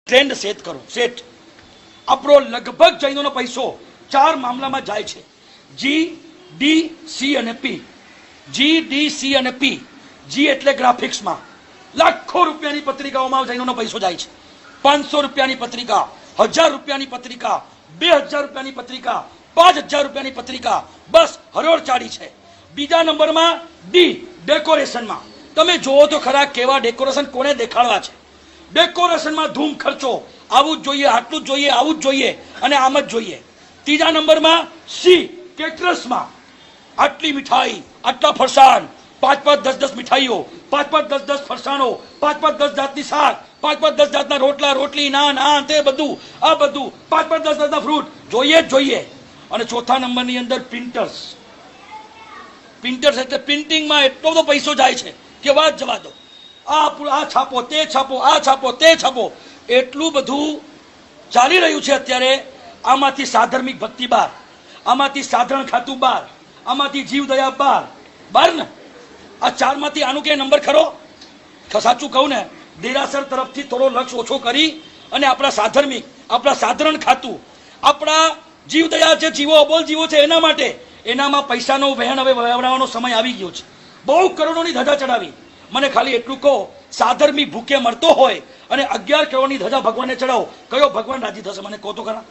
Trend set કરો set આપણો લગભગ જૈનોનો પૈસો 4 મામલામાં જાય છે. જી, ડી, સી અને પી. જી, ડી, સી અને પી. જી એટલે ગ્રાફિક્સમાં લાખો રૂપિયાની પત્રિકાઓમાં જૈનોનો પૈસો જાય છે. 500 રૂપિયાની પત્રિકા, 1000 રૂપિયાની પત્રિકા, 2000 રૂપિયાની પત્રિકા, 5000 રૂપિયાની પત્રિકા, બસ હરોળ ચાડી છે. બીજા નંબરમાં ડી, ડેકોરેશનમાં. તમે જોવો તો ખરા કેવા ડેકોરેશન કોને દેખાડવા છે. ડેકોરેશનમાં ધૂમ ખર્ચો, આવું જ જોઈએ, આટલું જ જોઈએ, આવું જ જોઈએ અને આમ જ જોઈએ. ત્રીજા નંબરમાં સી, કેટરસમાં આટલી મીઠાઈ, આટલા ફરસાણ, 5-5, 10-10 મીઠાઈઓ, 5-5, 10-10 ફરસાણો, 5-5, 10 જાતની શાક, 5-5, 10 જાતના રોટલા, રોટલી, નાન, આ તે બધું, આ બધું, 5-5, 10 જાતના ફ્રૂટ જોઈએ જ જોઈએ. અને ચોથા નંબરની અંદર પ્રિન્ટર્સ. પ્રિન્ટર્સ એટલે પ્રિન્ટિંગમાં એટલો બધો પૈસો જાય છે કે વાત જવા દો. આ છાપો, તે છાપો, આ છાપો, તે છાપો, એટલું બધું ચાલી રહ્યું છે અત્યારે. આમાંથી સાધર્મિક ભક્તિ બાર, આમાંથી સાધારણ ખાતું બાર, આમાંથી જીવદયા બાર ને. આ ચારમાંથી આનું કે નંબર ખરો? સાચું કહું ને, દેરાસર તરફથી થોડો લક્ષ ઓછો કરી અને આપણા સાધર્મિક, આપણા સાધારણ ખાતું, આપણા જીવદયા જે જીવો અબોલ જીવો છે એના માટે, એનામાં પૈસાનો વહેણ હવે વહેવડાવવાનો સમય આવી ગયો છે. બહુ કરોડોની ધજા ચડાવી. મને ખાલી એટલું કહો, સાધર્મિક ભૂખે મરતો હોય અને 11 કરોડની ધજા ભગવાનને ચડાવો, કયો ભગવાન રાજી થશે? મને કહો તો ખરા.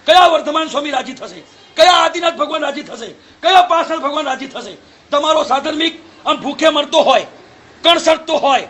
કયા વર્ધમાન સ્વામી રાજી થશે? કયા આદિનાથ ભગવાન રાજી થશે? કયા પાર્ષદ ભગવાન રાજી થશે? તમારો સાધર્મિક આમ ભૂખે મરતો હોય, કણસરતો હોય,